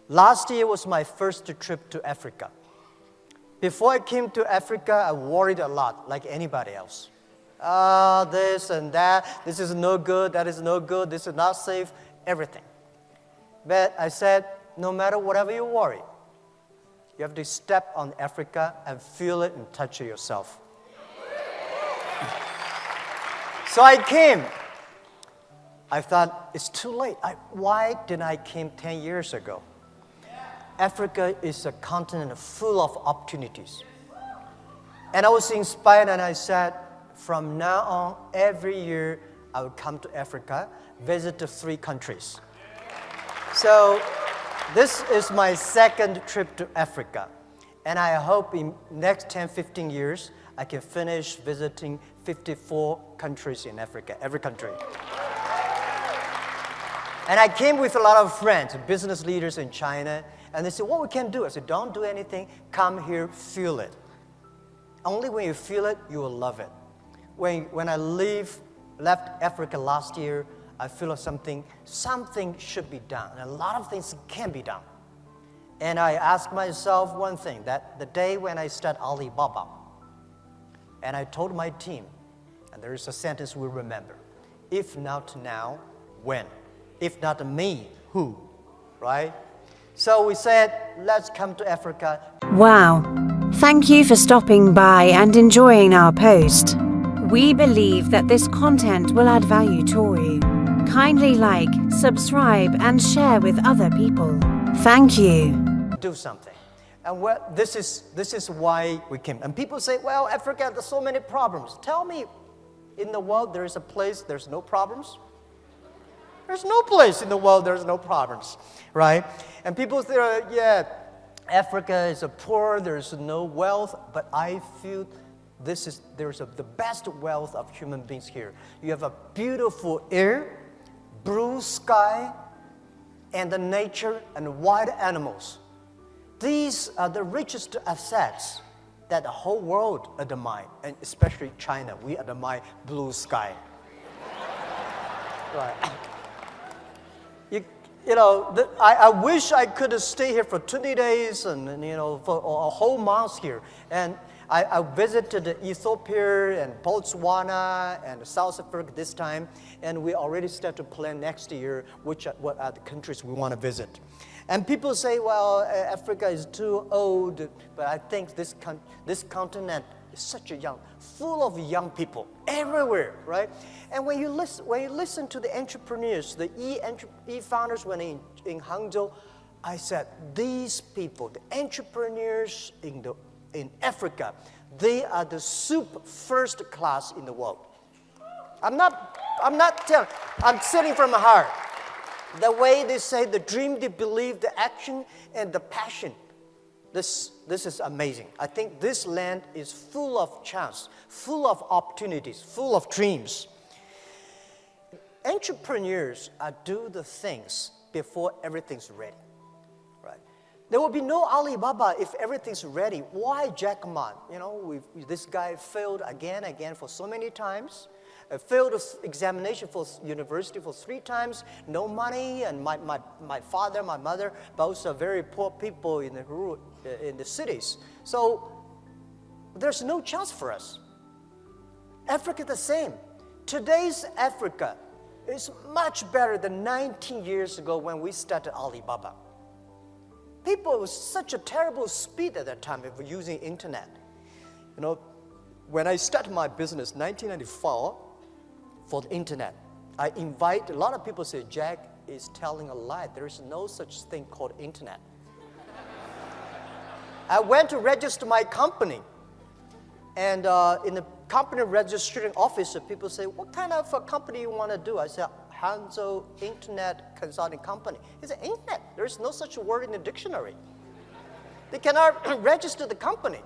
Last year was my first trip to Africa. Before I came to Africa, I worried a lot, like anybody else. This and that, this is no good, that is no good, this is not safe, everything. But I said, no matter whatever you worry, you have to step on Africa and feel it and touch it yourself. So I came. I thought, it's too late. Why didn't I came 10 years ago? Africa is a continent full of opportunities. And I was inspired and I said, from now on, every year I will come to Africa, visit the 3 countries. So this is my second trip to Africa. And I hope in next 10, 15 years, I can finish visiting 54 countries in Africa, every country. And I came with a lot of friends, business leaders in China, and they said, what we can do? I said, don't do anything, come here, feel it. Only when you feel it, you will love it. When I left Africa last year, I feel like something should be done, and a lot of things can be done. And I asked myself one thing, that the day when I start Alibaba, and I told my team, and there is a sentence we remember, if not now, when? If not me, who? Right? So we said, let's come to Africa. Wow. Thank you for stopping by and enjoying our post. We believe that this content will add value to you. Kindly like, subscribe, and share with other people. Thank you. Do something. And this is why we came. And people say, well, Africa, there's so many problems. Tell me, in the world there is a place there's no problems? There's no place in the world there's no problems, right? And people say, yeah, Africa is a poor, there's no wealth, but I feel there's the best wealth of human beings here. You have a beautiful air, blue sky, and the nature and wild animals. These are the richest assets that the whole world admire, and especially China. We admire blue sky. Right. I wish I could stay here for 20 days and for a whole month here. And I visited Ethiopia and Botswana and South Africa this time, and we already start to plan next year what are the countries we want to visit. And people say, well, Africa is too old, but I think this continent is such full of young people everywhere, right? And when you listen to the entrepreneurs, the e-founders when in Hangzhou, I said, these people, the entrepreneurs in Africa, they are the first class in the world. I'm not telling, I'm saying from the heart. The way they say, the dream, the belief, the action, and the passion. This is amazing. I think this land is full of chance, full of opportunities, full of dreams. Entrepreneurs do the things before everything's ready. Right? There will be no Alibaba if everything's ready. Why Jack Ma? This guy failed again for so many times. Failed examination for university for 3 times, no money, and my father, my mother, both are very poor people in the cities. So there's no chance for us. Africa the same. Today's Africa is much better than 19 years ago when we started Alibaba. People with such a terrible speed at that time of using internet. When I started my business, 1994, for the internet, I invite a lot of people say, Jack is telling a lie. There is no such thing called internet. I went to register my company, and in the company registration office, people say, what kind of a company you want to do? I said, Hangzhou Internet Consulting Company. He said, internet, there is no such word in the dictionary. They cannot register the company.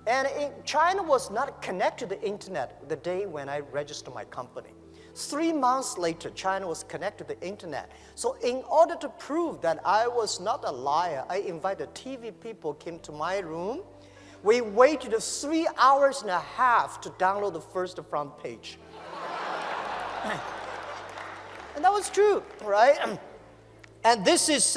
And China was not connected to the internet the day when I registered my company. 3 months later, China was connected to the internet. So in order to prove that I was not a liar, I invited TV people came to my room. We waited 3 hours and a half to download the first front page. And that was true, right? And this is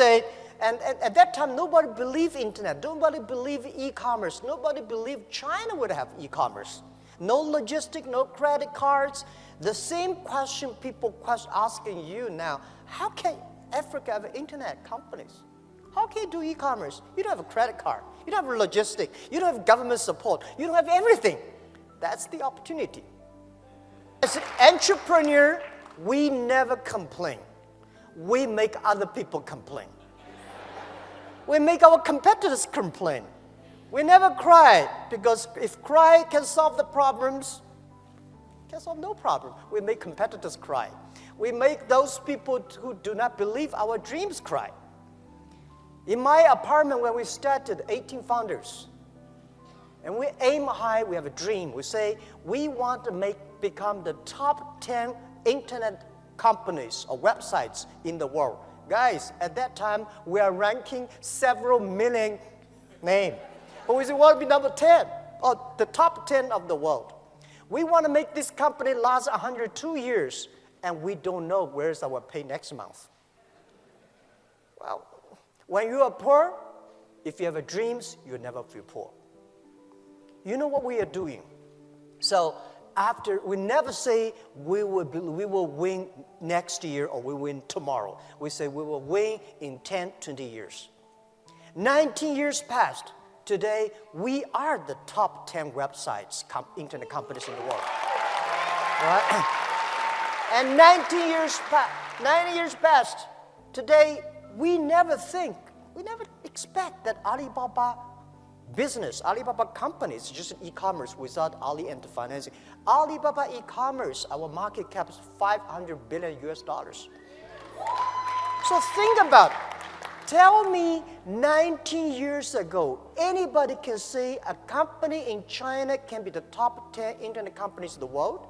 And at that time, nobody believed internet. Nobody believed e-commerce. Nobody believed China would have e-commerce. No logistic, no credit cards. The same question people asking you now, how can Africa have internet companies? How can you do e-commerce? You don't have a credit card. You don't have a logistic. You don't have government support. You don't have everything. That's the opportunity. As an entrepreneur, we never complain. We make other people complain. We make our competitors complain. We never cry, because if cry can solve the problems, can solve no problem. We make competitors cry. We make those people who do not believe our dreams cry. In my apartment, when we started, 18 founders, and we aim high, we have a dream. We say, we want to become the top 10 internet companies or websites in the world. Guys, at that time, we are ranking several million names. But we say, we want to be number 10, or the top 10 of the world. We want to make this company last 102 years, and we don't know where's our pay next month. Well, when you are poor, if you have dreams, you'll never feel poor. You know what we are doing. So we never say we will win next year or we win tomorrow. We say we will win in 10, 20 years. 19 years passed. Today, we are the top 10 websites, internet companies in the world. Right? And 19 years passed. Today, we never expect that Alibaba business, Alibaba company is just an e-commerce without Ali and the financing. Alibaba e-commerce, our market cap is $500 billion US. So think about it. Tell me 19 years ago, anybody can say a company in China can be the top 10 internet companies in the world?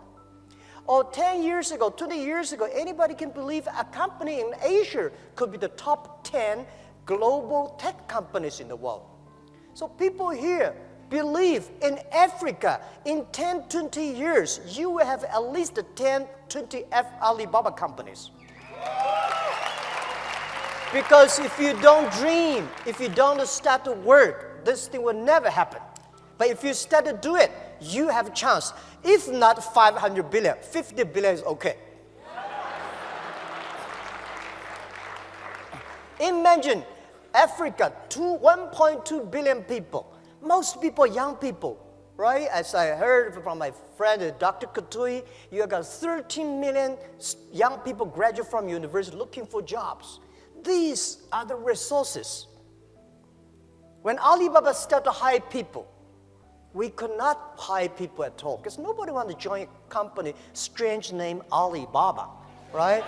Or 10 years ago, 20 years ago, anybody can believe a company in Asia could be the top 10 global tech companies in the world? So people here believe in Africa, in 10, 20 years, you will have at least 10, 20 Alibaba companies. Because if you don't dream, if you don't start to work, this thing will never happen. But if you start to do it, you have a chance. If not 500 billion, 50 billion is okay. Imagine Africa, 1.2 billion people. Most people are young people, right? As I heard from my friend, Dr. Katui, you got 13 million young people graduate from university looking for jobs. These are the resources. When Alibaba started to hire people, we could not hire people at all because nobody wanted to join a company, strange name Alibaba, right?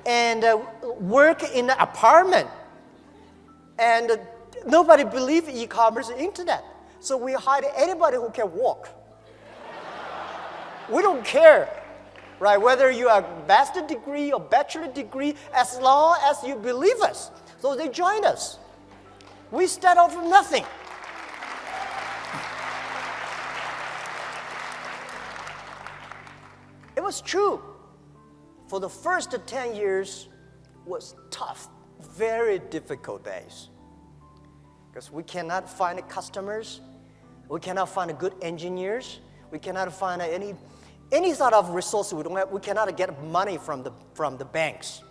And work in an apartment. And nobody believed e-commerce and internet. So we hired anybody who can walk. We don't care, right? Whether you have a master's degree or bachelor degree, as long as you believe us. So they joined us. We start off from nothing. It was true. For the first 10 years was tough, very difficult days. Because we cannot find customers, we cannot find good engineers, we cannot find any sort of resource we don't have. We cannot get money from the banks,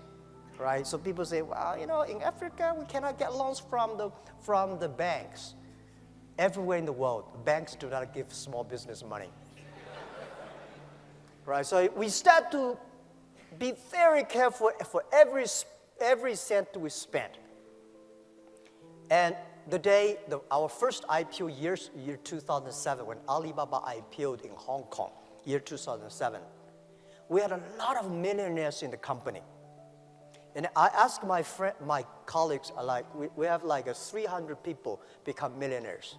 right? So people say, well, you know, in Africa we cannot get loans from the banks. Everywhere in the world, banks do not give small business money, right? So we start to be very careful for every cent we spend. And the day our first IPO year 2007, when Alibaba IPO'd in Hong Kong, year 2007, we had a lot of millionaires in the company. And I asked my colleagues, we have 300 people become millionaires.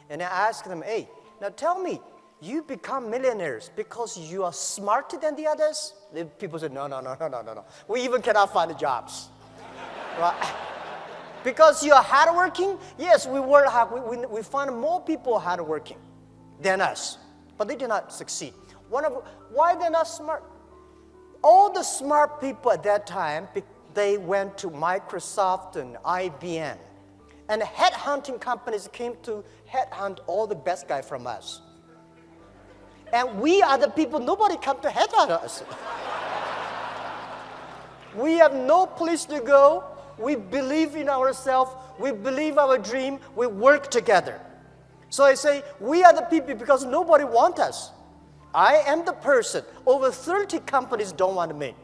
And I asked them, hey, now tell me, you become millionaires because you are smarter than the others? The people said, no. We even cannot find jobs. Right? Because you are hardworking? Yes, we work hard. We find more people hardworking than us, but they did not succeed. Why they're not smart? All the smart people at that time they went to Microsoft and IBM. And headhunting companies came to headhunt all the best guys from us. And we are the people, nobody come to headhunt us. We have no place to go. We believe in ourselves. We believe our dream. We work together. So I say, we are the people because nobody wants us. I am the person. Over 30 companies don't want me.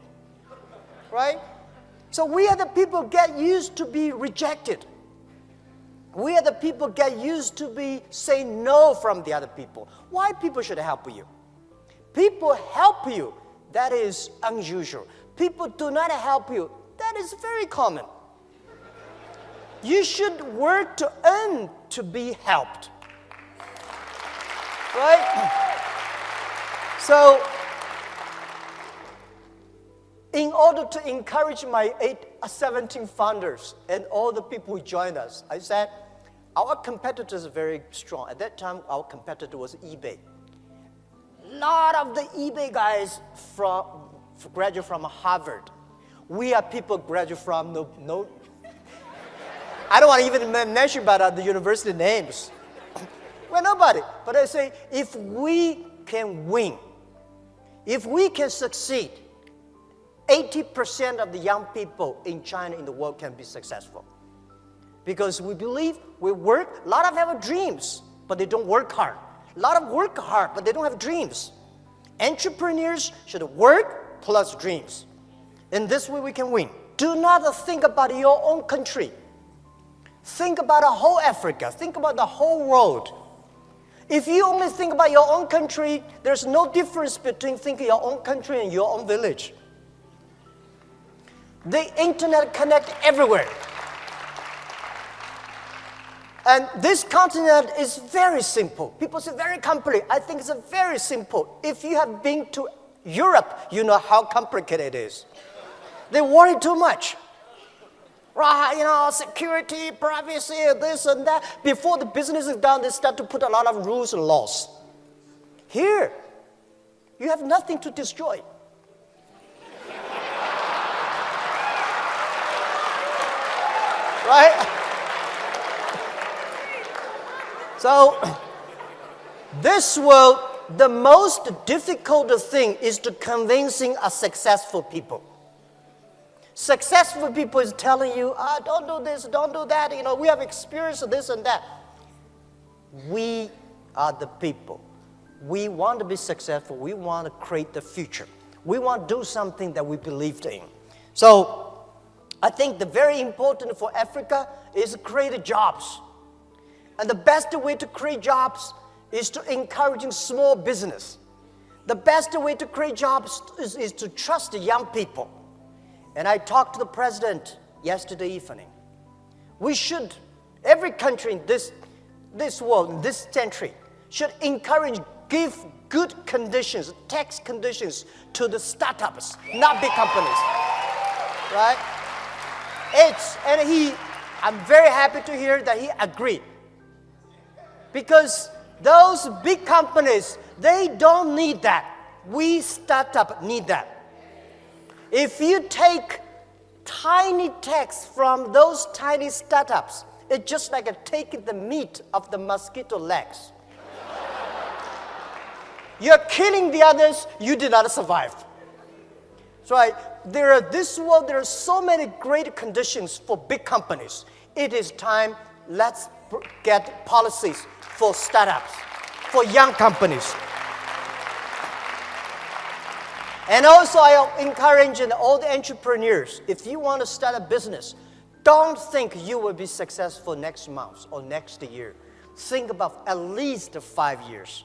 Right? So we are the people get used to be rejected. We are the people get used to be say no from the other people. Why people should help you? People help you. That is unusual. People do not help you. That is very common. You should work to earn to be helped. Right? So, in order to encourage my 17 founders and all the people who joined us, I said, our competitors are very strong. At that time, our competitor was eBay. A lot of the eBay guys graduate from Harvard. We are people graduate from no I don't want to even mention about the university names. Well, nobody. But I say, if we can win, if we can succeed, 80% of the young people in China, in the world, can be successful. Because we believe, we work, a lot of them have dreams, but they don't work hard. A lot of work hard, but they don't have dreams. Entrepreneurs should work plus dreams. In this way, we can win. Do not think about your own country. Think about the whole Africa. Think about the whole world. If you only think about your own country, there's no difference between thinking your own country and your own village. The internet connects everywhere. And this continent is very simple. People say very complicated. I think it's very simple. If you have been to Europe, you know how complicated it is. They worry too much. Right, you know, security, privacy, this and that. Before the business is done, they start to put a lot of rules and laws. Here, you have nothing to destroy. Right? So, this world, the most difficult thing is to convincing a successful people. Successful people is telling you, don't do this, don't do that. You know, we have experience of this and that. We are the people. We want to be successful. We want to create the future. We want to do something that we believed in. So, I think the very important for Africa is to create jobs. And the best way to create jobs is to encourage small business. The best way to create jobs is to trust the young people. And I talked to the president yesterday evening. We should, every country in this world, in this century, should encourage, give good conditions, tax conditions to the startups, not big companies. Right? I'm very happy to hear that he agreed. Because those big companies, they don't need that. We startup need that. If you take tiny tax from those tiny startups, it's just like taking the meat of the mosquito legs. You're killing the others, you did not survive. So there are so many great conditions for big companies. It is time, let's get policies for startups, for young companies. And also I encourage all the entrepreneurs, if you want to start a business, don't think you will be successful next month or next year. Think about at least 5 years.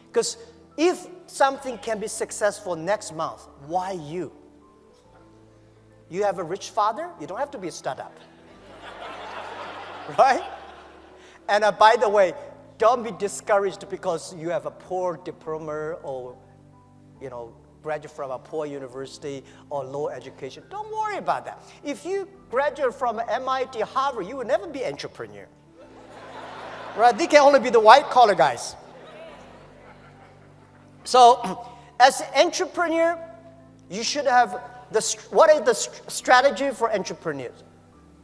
Because if something can be successful next month, why you? You have a rich father, you don't have to be a startup. Right? And by the way, don't be discouraged because you have a poor diploma or, graduate from a poor university or low education. Don't worry about that. If you graduate from MIT, Harvard, you will never be an entrepreneur. Right? They can only be the white-collar guys. So, as an entrepreneur, you should have What is the strategy for entrepreneurs?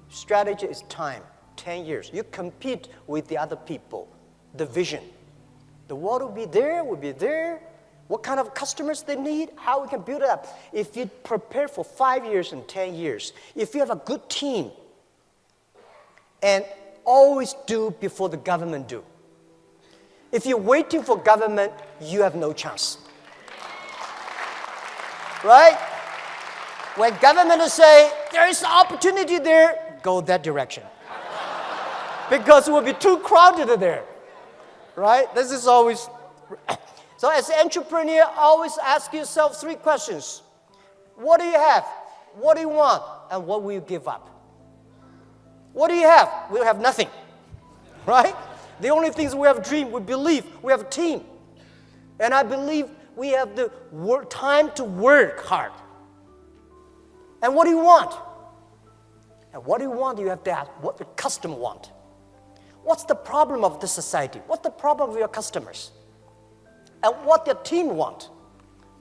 Strategy is time, 10 years. You compete with the other people, the vision. The world will be there, what kind of customers they need, how we can build it up. If you prepare for 5 years and 10 years, if you have a good team, and always do before the government do. If you're waiting for government, you have no chance. Right? When government say, there is opportunity there, go that direction. Because it will be too crowded there. Right? This is always... So as an entrepreneur, always ask yourself 3 questions. What do you have? What do you want? And what will you give up? What do you have? We have nothing. Right? The only things we have dream, we believe, we have a team. And I believe we have the time to work hard. And what do you want? And what do you want? You have to ask what the customer want. What's the problem of the society? What's the problem of your customers? And what the team want.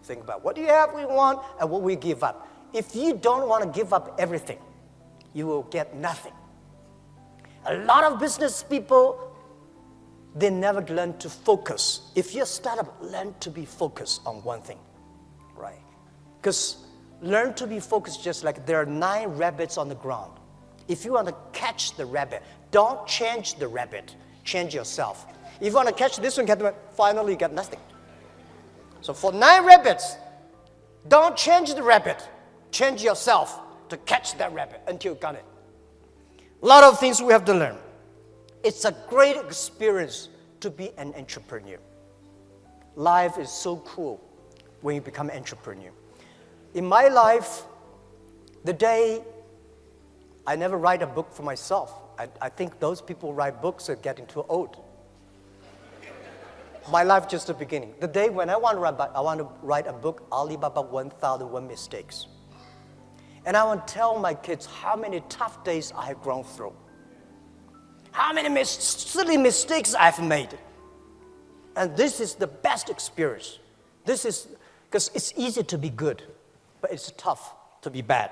Think about what do you have, we want, and what we give up. If you don't want to give up everything, you will get nothing. A lot of business people, they never learn to focus. If you're a startup, learn to be focused on one thing, right? Because learn to be focused just like there are 9 rabbits on the ground. If you want to catch the rabbit, don't change the rabbit, change yourself. If you want to catch this one, finally you get nothing. So for 9 rabbits, don't change the rabbit, change yourself to catch that rabbit until you got it. A lot of things we have to learn. It's a great experience to be an entrepreneur. Life is so cool when you become an entrepreneur. In my life, the day I never write a book for myself. I think those people who write books are getting too old. My life just the beginning. The day when I want to write a book, Alibaba 1001 Mistakes. And I want to tell my kids how many tough days I have gone through. How many silly mistakes I've made. And this is the best experience. This is, because it's easy to be good, but it's tough to be bad.